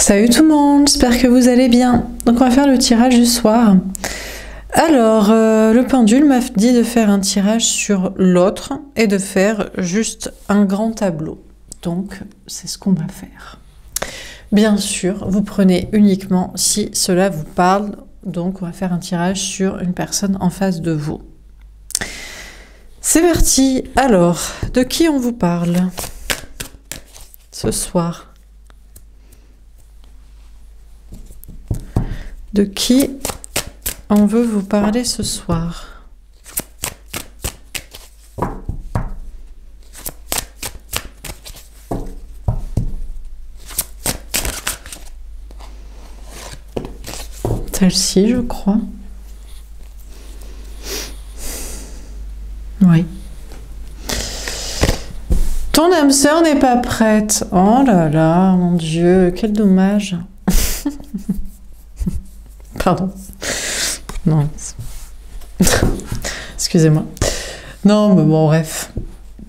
Salut tout le monde, j'espère que vous allez bien. Donc on va faire le tirage du soir. Alors, le pendule m'a dit de faire un tirage sur l'autre et de faire juste un grand tableau. Donc, c'est ce qu'on va faire. Bien sûr, vous prenez uniquement si cela vous parle. Donc, on va faire un tirage sur une personne en face de vous. C'est parti. Alors, de qui on vous parle ce soir? De qui on veut vous parler ce soir? Celle-ci, je crois. Oui. Ton âme sœur n'est pas prête. Oh là là, mon Dieu, quel dommage. Pardon. Non. Excusez-moi. Non, mais bon, bref.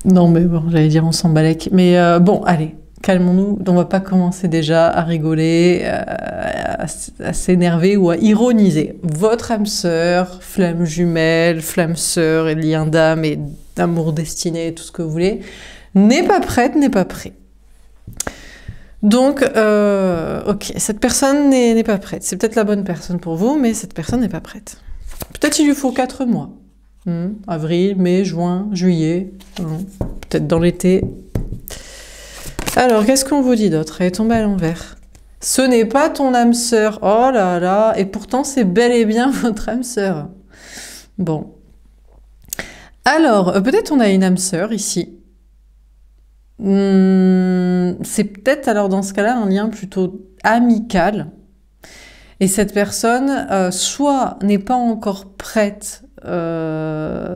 Non, mais bon, j'allais dire on s'en balèque. Mais bon, allez, calmons-nous. On va pas commencer déjà à rigoler, à s'énerver ou à ironiser. Votre âme sœur, flamme jumelle, flamme sœur, et lien d'âme et d'amour destiné, tout ce que vous voulez, n'est pas prête, n'est pas prêt. Donc, ok, cette personne n'est pas prête. C'est peut-être la bonne personne pour vous, mais cette personne n'est pas prête. Peut-être il lui faut 4 mois. Avril, mai, juin, juillet. Peut-être dans l'été. Alors, qu'est-ce qu'on vous dit d'autre? Elle est tombée à l'envers. Ce n'est pas ton âme sœur. Oh là là. Et pourtant, c'est bel et bien votre âme sœur. Bon. Alors, peut-être on a une âme sœur ici. C'est peut-être alors dans ce cas-là un lien plutôt amical et cette personne soit n'est pas encore prête à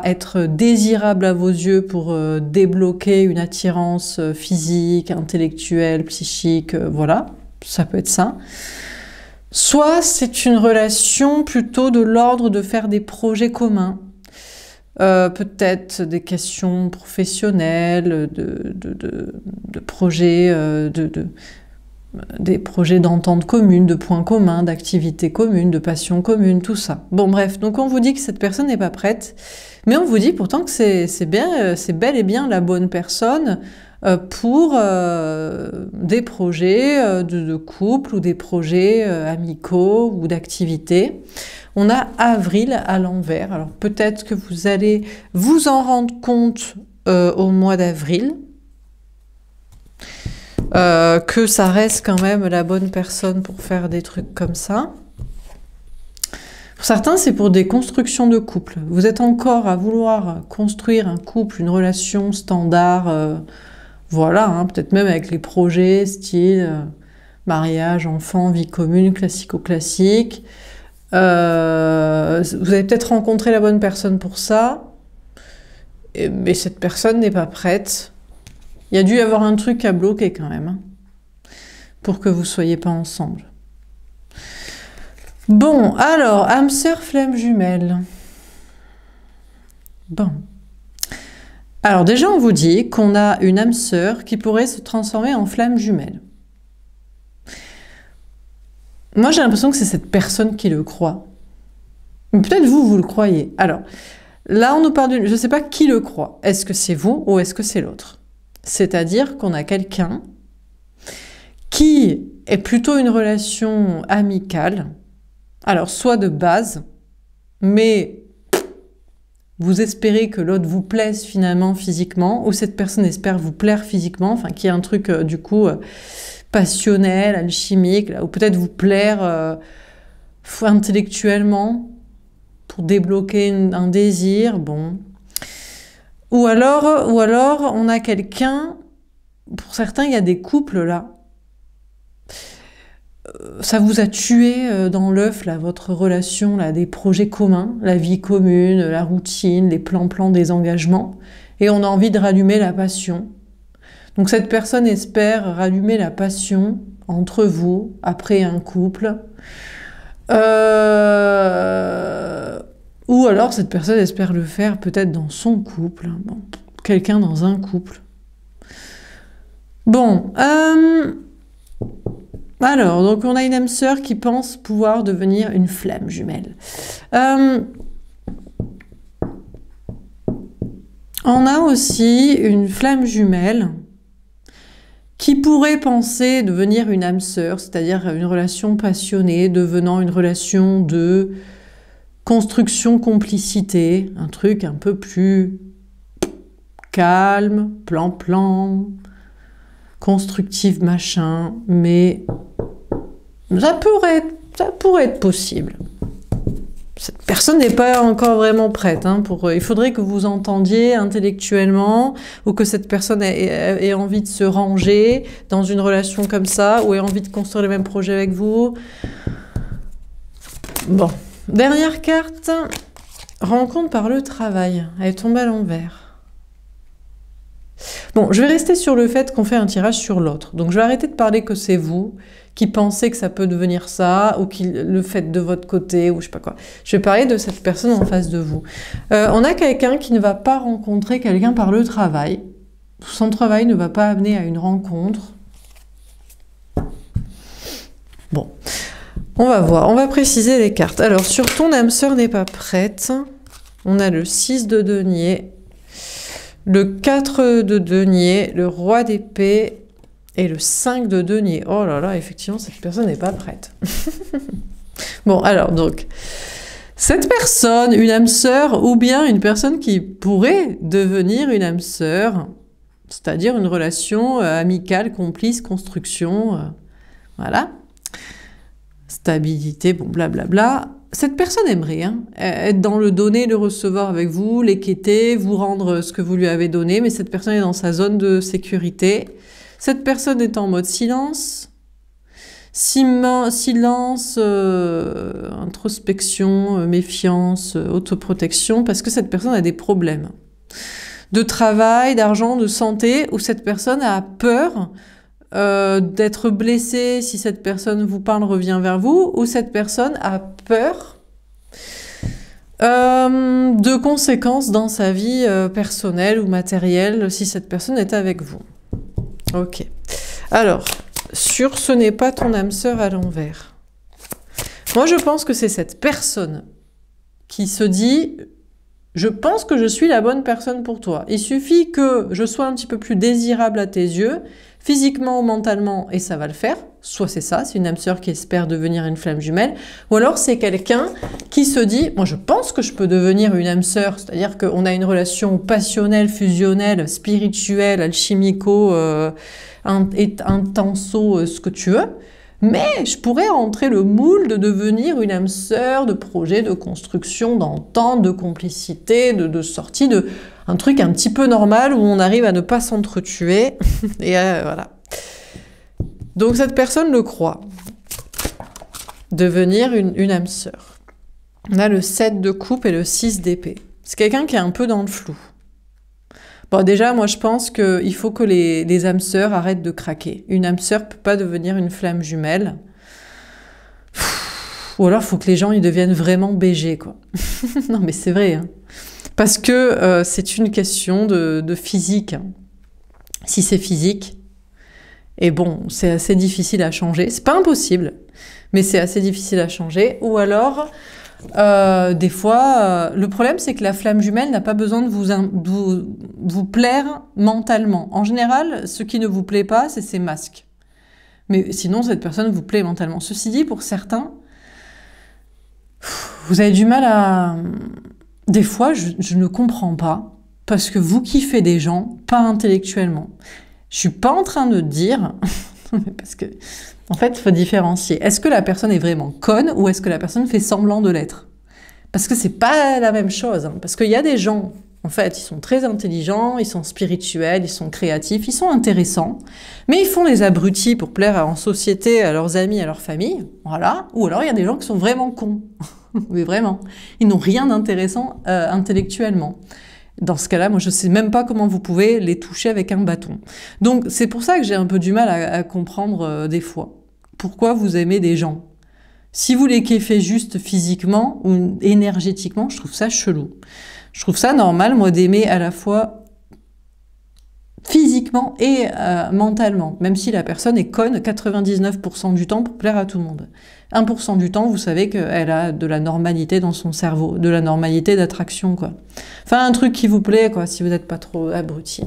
être désirable à vos yeux pour débloquer une attirance physique, intellectuelle, psychique, voilà, ça peut être ça. Soit c'est une relation plutôt de l'ordre de faire des projets communs. Peut-être des questions professionnelles, de projets, des projets d'entente commune, de points communs, d'activités communes, de passions communes, tout ça. Bon bref, donc on vous dit que cette personne n'est pas prête, mais on vous dit pourtant que c'est bel et bien la bonne personne pour des projets de couple ou des projets amicaux ou d'activités. On a avril à l'envers. Alors peut-être que vous allez vous en rendre compte au mois d'avril, que ça reste quand même la bonne personne pour faire des trucs comme ça. Pour certains, c'est pour des constructions de couple. Vous êtes encore à vouloir construire un couple, une relation standard, voilà, hein, peut-être même avec les projets style mariage, enfant, vie commune, classico-classique. Vous avez peut-être rencontré la bonne personne pour ça, mais cette personne n'est pas prête. Il y a dû y avoir un truc à bloquer quand même, hein, pour que vous ne soyez pas ensemble. Bon, alors, âme sœur, flamme jumelle. Bon. Alors déjà, on vous dit qu'on a une âme sœur qui pourrait se transformer en flamme jumelle. Moi, j'ai l'impression que c'est cette personne qui le croit. Peut-être vous, vous le croyez. Alors, là, on nous parle d'une... Je ne sais pas qui le croit. Est-ce que c'est vous ou est-ce que c'est l'autre? C'est-à-dire qu'on a quelqu'un qui est plutôt une relation amicale. Alors, soit de base, mais vous espérez que l'autre vous plaise finalement physiquement, ou cette personne espère vous plaire physiquement, enfin, qu'il y a un truc, du coup... passionnel, alchimique, là, ou peut-être vous plaire intellectuellement pour débloquer un désir, bon. Ou alors on a quelqu'un, pour certains il y a des couples là, ça vous a tué dans l'œuf là, votre relation, là, des projets communs, la vie commune, la routine, les plans des engagements, et on a envie de rallumer la passion. Donc cette personne espère rallumer la passion entre vous, après un couple. Ou alors cette personne espère le faire peut-être dans son couple. Bon, quelqu'un dans un couple. Bon, Alors, donc on a une âme sœur qui pense pouvoir devenir une flamme jumelle. On a aussi une flamme jumelle qui pourrait penser devenir une âme sœur, c'est-à-dire une relation passionnée, devenant une relation de construction, complicité, un truc un peu plus calme, plan-plan, constructif, machin, mais ça pourrait être possible. Cette personne n'est pas encore vraiment prête. Hein, il faudrait que vous entendiez intellectuellement ou que cette personne ait envie de se ranger dans une relation comme ça ou ait envie de construire le même projet avec vous. Bon, dernière carte, rencontre par le travail. Elle tombe à l'envers. Bon, je vais rester sur le fait qu'on fait un tirage sur l'autre. Donc je vais arrêter de parler que c'est vous qui pensez que ça peut devenir ça, ou qui le faites de votre côté, ou je sais pas quoi. Je vais parler de cette personne en face de vous. On a quelqu'un qui ne va pas rencontrer quelqu'un par le travail. Son travail ne va pas amener à une rencontre. Bon, on va voir, on va préciser les cartes. Alors, sur ton âme sœur n'est pas prête, on a le 6 de denier, le 4 de denier, le roi d'épée, et le 5 de denier. Oh là là, effectivement, cette personne n'est pas prête. Bon, alors, donc, cette personne, une âme sœur, ou bien une personne qui pourrait devenir une âme sœur, c'est-à-dire une relation amicale, complice, construction, voilà. Stabilité, bon, blablabla. Cette personne aimerait être dans le donner, le recevoir avec vous, l'équêter, vous rendre ce que vous lui avez donné, mais cette personne est dans sa zone de sécurité. Cette personne est en mode silence, introspection, méfiance, autoprotection, parce que cette personne a des problèmes de travail, d'argent, de santé, où cette personne a peur d'être blessée si cette personne vous parle, revient vers vous, ou cette personne a peur de conséquences dans sa vie personnelle ou matérielle si cette personne est avec vous. Ok. Alors, sur ce n'est pas ton âme sœur à l'envers. Moi, je pense que c'est cette personne qui se dit « Je pense que je suis la bonne personne pour toi. Il suffit que je sois un petit peu plus désirable à tes yeux, physiquement ou mentalement, et ça va le faire. » Soit c'est ça, c'est une âme sœur qui espère devenir une flamme jumelle, ou alors c'est quelqu'un qui se dit « Moi, je pense que je peux devenir une âme sœur. » C'est-à-dire qu'on a une relation passionnelle, fusionnelle, spirituelle, alchimico, intenso, ce que tu veux. Mais je pourrais rentrer le moule de devenir une âme sœur, de projet, de construction, d'entente, de complicité, de sortie, de un truc un petit peu normal où on arrive à ne pas s'entretuer. Et voilà. Donc cette personne le croit. Devenir une âme sœur. On a le 7 de coupe et le 6 d'épée. C'est quelqu'un qui est un peu dans le flou. Bon, déjà, moi, je pense qu'il faut que les âmes sœurs arrêtent de craquer. Une âme sœur ne peut pas devenir une flamme jumelle. Ou alors, il faut que les gens ils deviennent vraiment BG, quoi. Non, mais c'est vrai. Hein. Parce que c'est une question de physique. Hein. Si c'est physique, et bon, c'est assez difficile à changer. C'est pas impossible, mais c'est assez difficile à changer. Ou alors... des fois, le problème c'est que la flamme jumelle n'a pas besoin de vous plaire mentalement. En général, ce qui ne vous plaît pas, c'est ses masques. Mais sinon, cette personne vous plaît mentalement. Ceci dit, pour certains, vous avez du mal à... Des fois, je ne comprends pas, parce que vous kiffez des gens, pas intellectuellement. Je suis pas en train de dire... parce que... En fait, il faut différencier. Est-ce que la personne est vraiment conne ou est-ce que la personne fait semblant de l'être? Parce que c'est pas la même chose. Hein. Parce qu'il y a des gens, en fait, ils sont très intelligents, ils sont spirituels, ils sont créatifs, ils sont intéressants, mais ils font les abrutis pour plaire en société, à leurs amis, à leur famille. Voilà. Ou alors, il y a des gens qui sont vraiment cons. Mais vraiment. Ils n'ont rien d'intéressant intellectuellement. Dans ce cas-là, moi, je ne sais même pas comment vous pouvez les toucher avec un bâton. Donc, c'est pour ça que j'ai un peu du mal à comprendre des fois. Pourquoi vous aimez des gens? Si vous les kiffez juste physiquement ou énergétiquement, je trouve ça chelou. Je trouve ça normal, moi, d'aimer à la fois physiquement et mentalement, même si la personne est conne 99% du temps pour plaire à tout le monde. 1% du temps, vous savez qu'elle a de la normalité dans son cerveau, de la normalité d'attraction, quoi. Enfin, un truc qui vous plaît, quoi, si vous n'êtes pas trop abruti.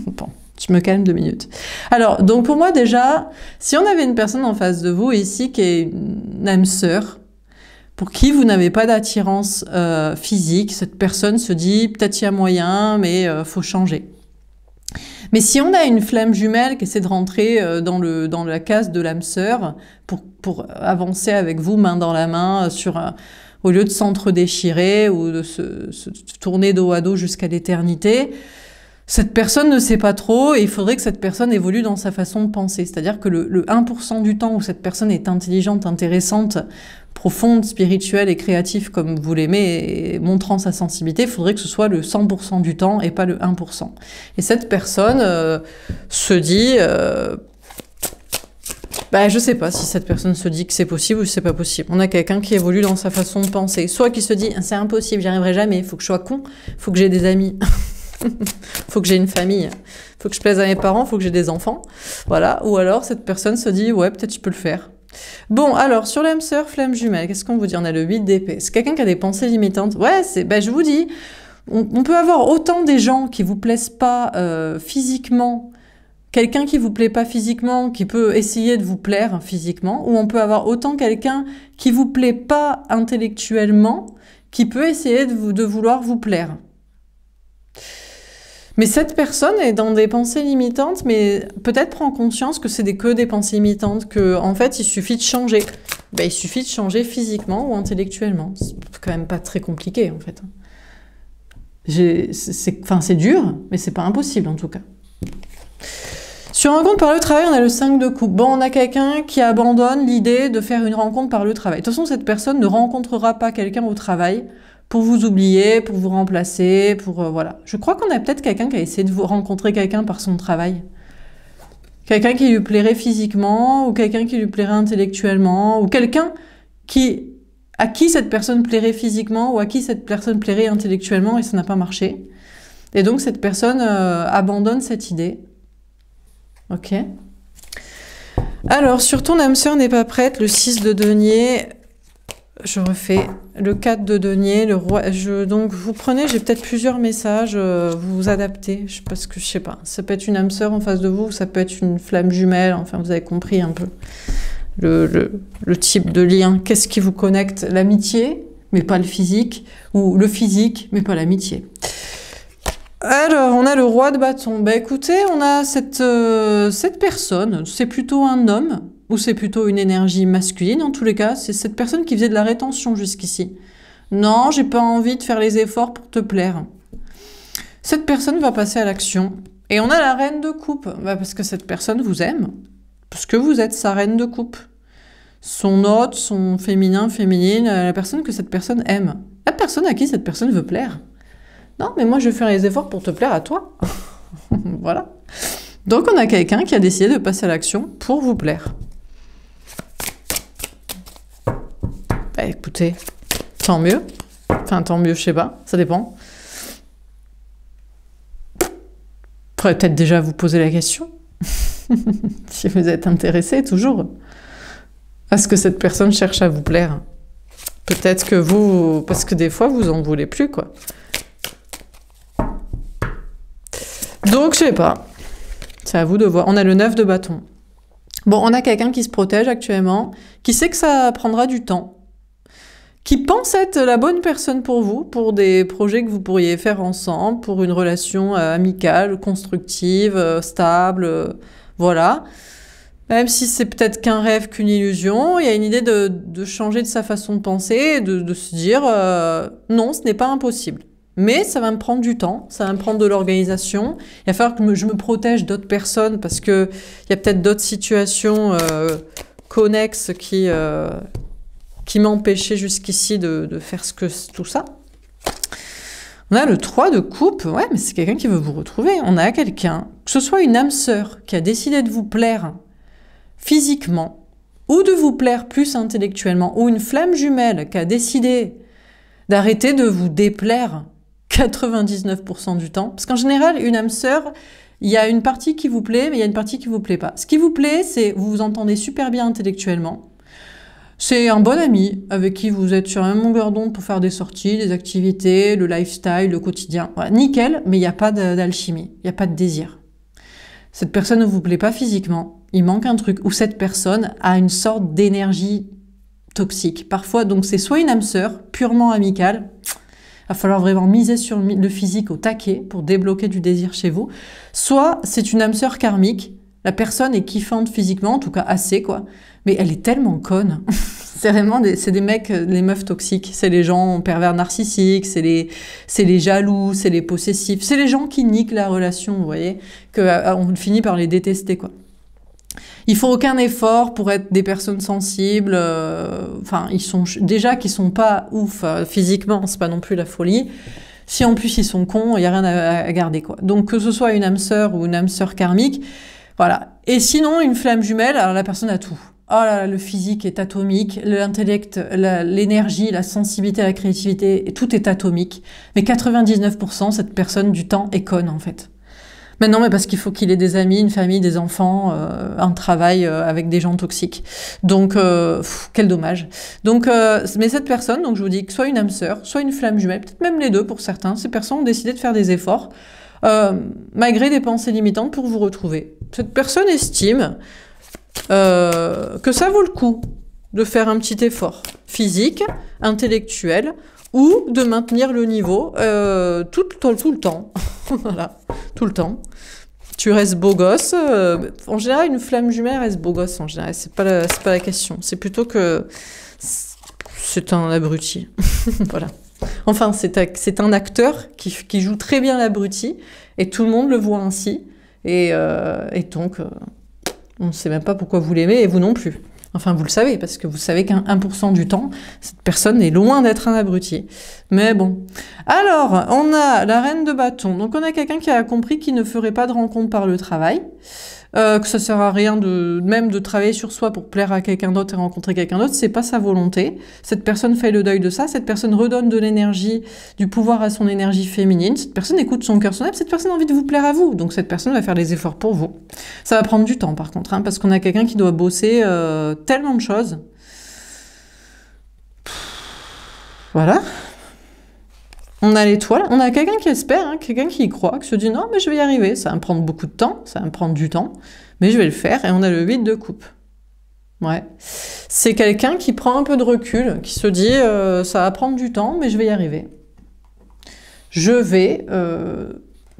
Bon, je me calme 2 minutes. Alors, donc pour moi déjà, si on avait une personne en face de vous ici qui est une âme sœur, pour qui vous n'avez pas d'attirance physique, cette personne se dit peut-être il y a moyen, mais faut changer. Mais si on a une flamme jumelle qui essaie de rentrer dans la case de l'âme sœur pour avancer avec vous main dans la main au lieu de s'entre-déchirer ou de se tourner dos à dos jusqu'à l'éternité, cette personne ne sait pas trop et il faudrait que cette personne évolue dans sa façon de penser. C'est-à-dire que le 1% du temps où cette personne est intelligente, intéressante, profonde, spirituelle et créative comme vous l'aimez et montrant sa sensibilité, il faudrait que ce soit le 100% du temps et pas le 1%. Et cette personne se dit... je sais pas si cette personne se dit que c'est possible ou si c'est pas possible. On a quelqu'un qui évolue dans sa façon de penser. Soit qui se dit « c'est impossible, j'y arriverai jamais, il faut que je sois con, il faut que j'ai des amis, faut que j'ai une famille, faut que je plaise à mes parents, faut que j'ai des enfants. » Voilà. Ou alors cette personne se dit « ouais, peut-être je peux le faire. » Bon, alors, sur l'âme sœur, flamme jumelle, qu'est-ce qu'on vous dit? On a le 8 d'épée. C'est quelqu'un qui a des pensées limitantes. Ouais, je vous dis, on peut avoir autant des gens qui vous plaisent pas physiquement, quelqu'un qui vous plaît pas physiquement, qui peut essayer de vous plaire physiquement, ou on peut avoir autant quelqu'un qui vous plaît pas intellectuellement, qui peut essayer de vouloir vous plaire. Mais cette personne est dans des pensées limitantes, mais peut-être prend conscience que c'est que des pensées limitantes, qu'en fait, il suffit de changer. Il suffit de changer physiquement ou intellectuellement. C'est quand même pas très compliqué, en fait. C'est dur, mais c'est pas impossible, en tout cas. Sur rencontre par le travail, on a le 5 de coupe. Bon, on a quelqu'un qui abandonne l'idée de faire une rencontre par le travail. De toute façon, cette personne ne rencontrera pas quelqu'un au travail pour vous oublier, pour vous remplacer, voilà. Je crois qu'on a peut-être quelqu'un qui a essayé de vous rencontrer quelqu'un par son travail. Quelqu'un qui lui plairait physiquement, ou quelqu'un qui lui plairait intellectuellement, ou quelqu'un à qui cette personne plairait physiquement, ou à qui cette personne plairait intellectuellement, et ça n'a pas marché. Et donc cette personne abandonne cette idée. Ok. Alors, sur ton âme sœur n'est pas prête, le 6 de denier... Je refais le 4 de denier, le roi. Donc vous prenez, j'ai peut-être plusieurs messages, vous vous adaptez, parce que je sais pas, ça peut être une âme sœur en face de vous, ça peut être une flamme jumelle, enfin vous avez compris un peu le type de lien. Qu'est-ce qui vous connecte? L'amitié, mais pas le physique, ou le physique, mais pas l'amitié. Alors, on a le roi de bâton. Écoutez, on a cette personne, c'est plutôt un homme, ou c'est plutôt une énergie masculine, en tous les cas, c'est cette personne qui faisait de la rétention jusqu'ici. Non, j'ai pas envie de faire les efforts pour te plaire. Cette personne va passer à l'action. Et on a la reine de coupe, parce que cette personne vous aime, parce que vous êtes sa reine de coupe. Son hôte, son féminin, féminine, la personne que cette personne aime. La personne à qui cette personne veut plaire. Non, mais moi je vais faire les efforts pour te plaire à toi. Voilà. Donc on a quelqu'un qui a décidé de passer à l'action pour vous plaire. Écoutez, tant mieux. Enfin, tant mieux, je sais pas, ça dépend. Vous pourrez peut-être déjà vous poser la question. Si vous êtes intéressé, toujours. Est-ce que cette personne cherche à vous plaire? Peut-être que vous... Parce que des fois, vous en voulez plus, quoi. Donc, je sais pas. C'est à vous de voir. On a le 9 de bâton. Bon, on a quelqu'un qui se protège actuellement, qui sait que ça prendra du temps, qui pense être la bonne personne pour vous, pour des projets que vous pourriez faire ensemble, pour une relation amicale, constructive, stable, voilà. Même si c'est peut-être qu'un rêve, qu'une illusion, il y a une idée de changer de sa façon de penser, de se dire non, ce n'est pas impossible. Mais ça va me prendre du temps, ça va me prendre de l'organisation. Il va falloir que je me protège d'autres personnes parce que il y a peut-être d'autres situations connexes qui m'empêchaient jusqu'ici de faire tout ça. On a le 3 de coupe, ouais, mais c'est quelqu'un qui veut vous retrouver. On a quelqu'un, que ce soit une âme sœur qui a décidé de vous plaire physiquement, ou de vous plaire plus intellectuellement, ou une flamme jumelle qui a décidé d'arrêter de vous déplaire 99% du temps. Parce qu'en général, une âme sœur, Il y a une partie qui vous plaît, mais il y a une partie qui vous plaît pas. Ce qui vous plaît, c'est vous vous entendez super bien intellectuellement. C'est un bon ami avec qui vous êtes sur la même longueur d'onde pour faire des sorties, des activités, le lifestyle, le quotidien. Voilà, nickel, mais il n'y a pas d'alchimie, il n'y a pas de désir. Cette personne ne vous plaît pas physiquement, il manque un truc, ou cette personne a une sorte d'énergie toxique. Parfois, donc c'est soit une âme sœur, purement amicale, il va falloir vraiment miser sur le physique au taquet pour débloquer du désir chez vous, soit c'est une âme sœur karmique, la personne est kiffante physiquement, en tout cas assez quoi, mais elle est tellement conne. C'est vraiment c'est des mecs, les meufs toxiques, c'est les gens pervers narcissiques, c'est les jaloux, c'est les possessifs, c'est les gens qui niquent la relation, vous voyez, on finit par les détester quoi. Il faut aucun effort pour être des personnes sensibles. Enfin, ils sont déjà qu'ils sont pas ouf physiquement, c'est pas non plus la folie. Si en plus ils sont cons, il y a rien à garder quoi. Donc que ce soit une âme sœur ou une âme sœur karmique, voilà. Et sinon une flamme jumelle, alors la personne a tout. Oh là là, le physique est atomique, l'intellect, l'énergie, la sensibilité, la créativité, tout est atomique. Mais 99%, cette personne du temps est conne en fait. Mais non, mais parce qu'il faut qu'il ait des amis, une famille, des enfants, un travail avec des gens toxiques. Donc, quel dommage. Donc, mais cette personne, donc je vous dis que soit une âme sœur, soit une flamme jumelle, peut-être même les deux pour certains, ces personnes ont décidé de faire des efforts, malgré des pensées limitantes pour vous retrouver. Cette personne estime que ça vaut le coup de faire un petit effort physique, intellectuel, ou de maintenir le niveau tout le temps. Voilà, tout le temps. Tu restes beau gosse. En général, une flamme jumelle reste beau gosse. En général, c'est pas la question. C'est plutôt que c'est un abruti. Voilà. Enfin, c'est un acteur qui joue très bien l'abruti et tout le monde le voit ainsi. Et donc, on ne sait même pas pourquoi vous l'aimez et vous non plus. Enfin, vous le savez, parce que vous savez qu'un 1% du temps, cette personne est loin d'être un abruti. Mais bon. Alors, on a la reine de bâton. Donc, on a quelqu'un qui a compris qu'il ne ferait pas de rencontre par le travail, que ça sert à rien même de travailler sur soi pour plaire à quelqu'un d'autre et rencontrer quelqu'un d'autre. C'est pas sa volonté. Cette personne fait le deuil de ça. Cette personne redonne de l'énergie, du pouvoir à son énergie féminine. Cette personne écoute son cœur, son âme. Cette personne a envie de vous plaire à vous. Donc, cette personne va faire les efforts pour vous. Ça va prendre du temps, par contre, hein, parce qu'on a quelqu'un qui doit bosser tellement de choses. Voilà. On a l'étoile, on a quelqu'un qui espère, hein, quelqu'un qui y croit, qui se dit non mais je vais y arriver, ça va me prendre beaucoup de temps, ça va me prendre du temps, mais je vais le faire, et on a le 8 de coupe. Ouais. C'est quelqu'un qui prend un peu de recul, qui se dit ça va prendre du temps, mais je vais y arriver. Je vais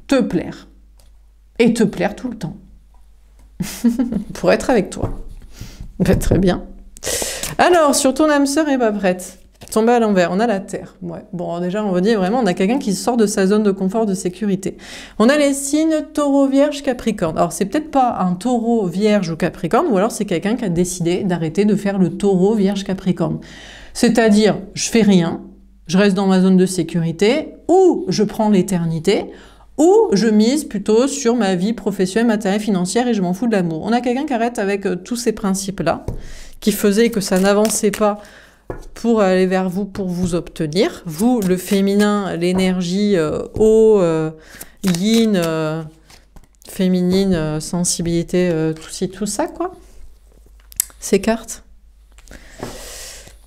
te plaire. Et te plaire tout le temps. Pour être avec toi. Ben, très bien. Alors, sur ton âme sœur est pas prête. Tombé à l'envers, on a la Terre. Ouais. Bon, déjà, on va dire vraiment, on a quelqu'un qui sort de sa zone de confort, de sécurité. On a les signes Taureau, Vierge, Capricorne. Alors, c'est peut-être pas un Taureau, Vierge ou Capricorne, ou alors c'est quelqu'un qui a décidé d'arrêter de faire le Taureau, Vierge, Capricorne. C'est-à-dire, je fais rien, je reste dans ma zone de sécurité, ou je prends l'éternité, ou je mise plutôt sur ma vie professionnelle, matérielle, financière, et je m'en fous de l'amour. On a quelqu'un qui arrête avec tous ces principes-là, qui faisait que ça n'avançait pas pour aller vers vous, pour vous obtenir. Vous, le féminin, l'énergie eau, yin, féminine, sensibilité, tout ça, quoi. Ces cartes.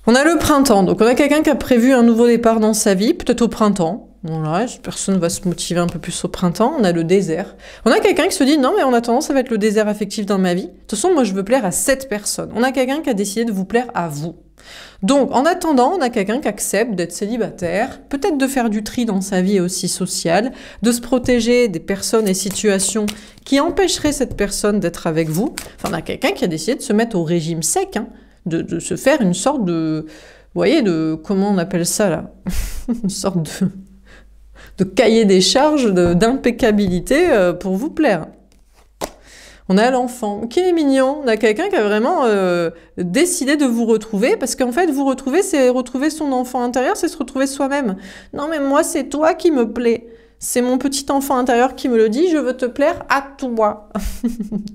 On a le printemps. Donc, on a quelqu'un qui a prévu un nouveau départ dans sa vie, peut-être au printemps. Voilà, personne va se motiver un peu plus au printemps. On a le désert. On a quelqu'un qui se dit, non, mais en attendant, ça va être le désert affectif dans ma vie. De toute façon, moi, je veux plaire à cette personne. On a quelqu'un qui a décidé de vous plaire à vous. Donc, en attendant, on a quelqu'un qui accepte d'être célibataire, peut-être de faire du tri dans sa vie aussi sociale, de se protéger des personnes et situations qui empêcheraient cette personne d'être avec vous. Enfin, on a quelqu'un qui a décidé de se mettre au régime sec, hein, de se faire une sorte de... Vous voyez, comment on appelle ça, là? Une sorte de cahier des charges, d'impeccabilité pour vous plaire. On a l'enfant, qui est mignon. On a quelqu'un qui a vraiment décidé de vous retrouver, parce qu'en fait, vous retrouver, c'est retrouver son enfant intérieur, c'est se retrouver soi-même. Non, mais moi, c'est toi qui me plais. C'est mon petit enfant intérieur qui me le dit, je veux te plaire à toi.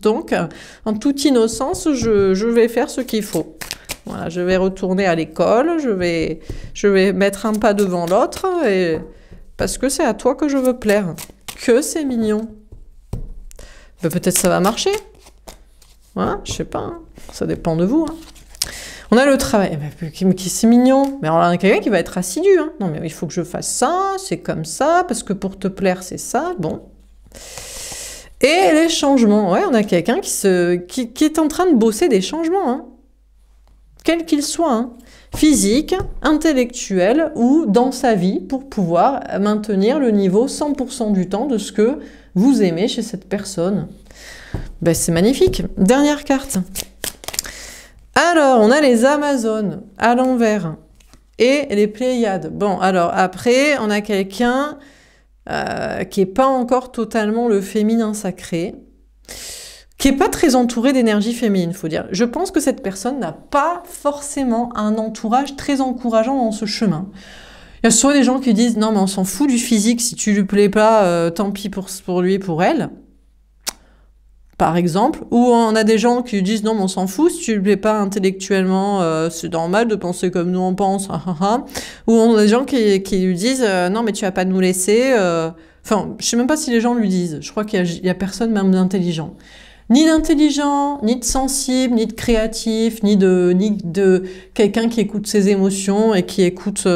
Donc, en toute innocence, je vais faire ce qu'il faut. Voilà, je vais retourner à l'école, je vais mettre un pas devant l'autre, parce que c'est à toi que je veux plaire. Que c'est mignon. Ben, peut-être ça va marcher. Voilà, je sais pas, hein. Ça dépend de vous. Hein. On a le travail, c'est mignon. Mais alors, on a quelqu'un qui va être assidu. Hein. Non, mais il faut que je fasse ça, c'est comme ça, parce que pour te plaire, c'est ça. Bon. Et les changements. Ouais, on a quelqu'un qui est en train de bosser des changements. Hein. Quels qu'ils soient. Hein. Physique, intellectuel ou dans sa vie pour pouvoir maintenir le niveau 100% du temps de ce que vous aimez chez cette personne. Ben, c'est magnifique. Dernière carte. Alors, on a les Amazones à l'envers et les Pléiades. Bon, alors après, on a quelqu'un qui n'est pas encore totalement le féminin sacré, qui n'est pas très entouré d'énergie féminine, faut dire. Je pense que cette personne n'a pas forcément un entourage très encourageant dans ce chemin. Il y a soit des gens qui disent « Non, mais on s'en fout du physique, si tu lui plais pas, tant pis pour lui, pour elle ». Par exemple, ou on a des gens qui disent « Non, mais on s'en fout, si tu lui plais pas intellectuellement, c'est normal de penser comme nous on pense. » Ou on a des gens qui lui disent « Non, mais tu vas pas nous laisser. » Enfin, je sais même pas si les gens lui disent. Je crois qu'il y a personne même d'intelligent. Ni d'intelligent, ni de sensible, ni de créatif, ni de quelqu'un qui écoute ses émotions et qui écoute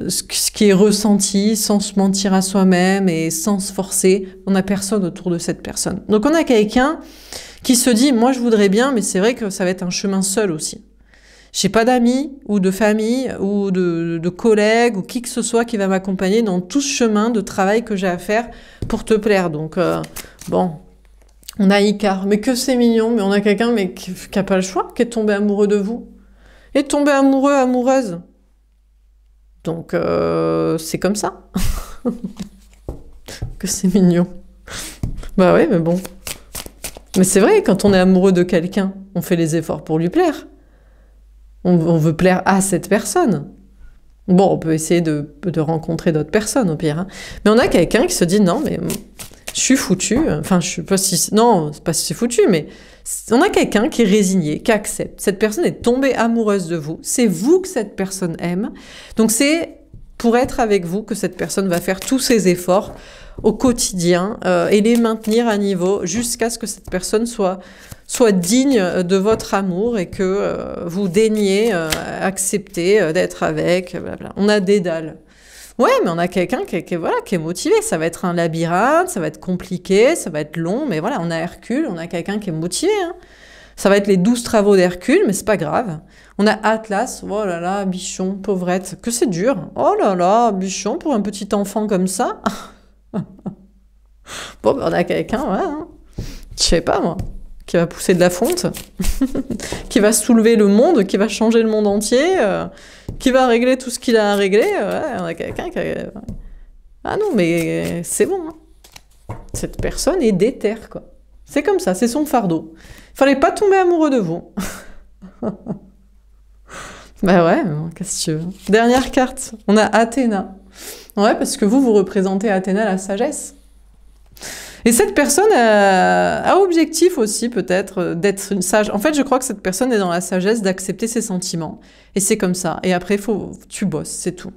ce qui est ressenti sans se mentir à soi-même et sans se forcer. On n'a personne autour de cette personne. Donc on a quelqu'un qui se dit « Moi, je voudrais bien, mais c'est vrai que ça va être un chemin seul aussi. J'ai pas d'amis ou de famille ou de collègues ou qui que ce soit qui va m'accompagner dans tout ce chemin de travail que j'ai à faire pour te plaire. » Donc, bon... On a Icare, mais que c'est mignon, mais on a quelqu'un mais qui n'a pas le choix, qui est tombé amoureux de vous. Et tombé amoureux, amoureuse. Donc, c'est comme ça. Que c'est mignon. Bah ouais, mais bon. Mais c'est vrai, quand on est amoureux de quelqu'un, on fait les efforts pour lui plaire. On veut plaire à cette personne. Bon, on peut essayer de rencontrer d'autres personnes, au pire. Hein. Mais on a quelqu'un qui se dit, non, mais... Je suis foutu, enfin je sais pas si... Non, c'est pas si c'est foutu, mais on a quelqu'un qui est résigné, qui accepte. Cette personne est tombée amoureuse de vous. C'est vous que cette personne aime. Donc c'est pour être avec vous que cette personne va faire tous ses efforts au quotidien et les maintenir à niveau jusqu'à ce que cette personne soit digne de votre amour et que vous daigniez accepter d'être avec. Blablabla. On a Dédale. Ouais, mais on a quelqu'un qui est motivé. Ça va être un labyrinthe, ça va être compliqué, ça va être long, mais voilà, on a Hercule, on a quelqu'un qui est motivé. Hein. Ça va être les 12 travaux d'Hercule, mais c'est pas grave. On a Atlas, oh là là, Bichon, pauvrette, que c'est dur. Oh là là, Bichon, pour un petit enfant comme ça. Bon, ben on a quelqu'un, ouais, hein. Je sais pas moi, qui va pousser de la fonte, qui va soulever le monde, qui va changer le monde entier, qui va régler tout ce qu'il a à régler. Ouais, on a quelqu'un qui a... Ah non, mais c'est bon. Hein. Cette personne est déter, quoi. C'est comme ça, c'est son fardeau. Il fallait pas tomber amoureux de vous. Bah ouais, qu'est-ce que tu veux. Dernière carte, on a Athéna. Ouais, parce que vous représentez Athéna, la sagesse. Et cette personne a objectif aussi peut-être d'être une sage. En fait, je crois que cette personne est dans la sagesse d'accepter ses sentiments. Et c'est comme ça. Et après, tu bosses, c'est tout.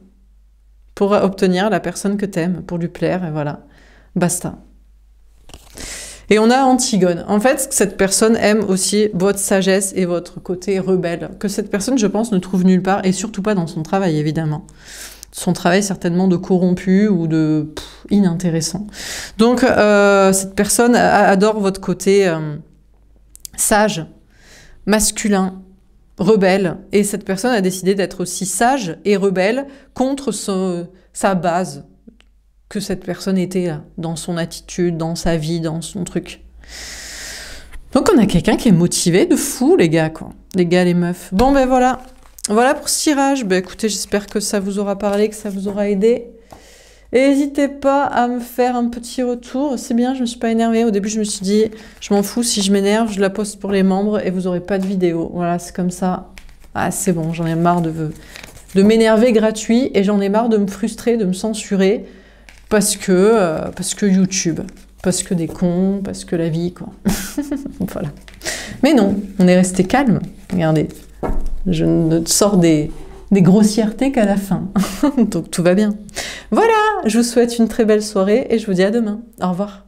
Pour obtenir la personne que t'aimes, pour lui plaire, et voilà. Basta. Et on a Antigone. En fait, cette personne aime aussi votre sagesse et votre côté rebelle. Que cette personne, je pense, ne trouve nulle part, et surtout pas dans son travail, évidemment. Son travail certainement de corrompu ou de inintéressant. Donc cette personne adore votre côté sage, masculin, rebelle. Et cette personne a décidé d'être aussi sage et rebelle contre sa base que cette personne était là, dans son attitude, dans sa vie, dans son truc. Donc on a quelqu'un qui est motivé de fou, les gars, quoi. Les gars, les meufs. Bon, ben voilà. Voilà pour ce tirage. Ben, écoutez, j'espère que ça vous aura parlé, que ça vous aura aidé. Et n'hésitez pas à me faire un petit retour. C'est bien, je me suis pas énervée. Au début, je me suis dit, je m'en fous, si je m'énerve, je la poste pour les membres et vous n'aurez pas de vidéo. Voilà, c'est comme ça. Ah, c'est bon, j'en ai marre de m'énerver gratuit et j'en ai marre de me frustrer, de me censurer parce que YouTube, parce que des cons, parce que la vie, quoi. Voilà. Mais non, on est resté calme. Regardez. Je ne sors des grossièretés qu'à la fin. Donc tout va bien. Voilà, je vous souhaite une très belle soirée et je vous dis à demain. Au revoir.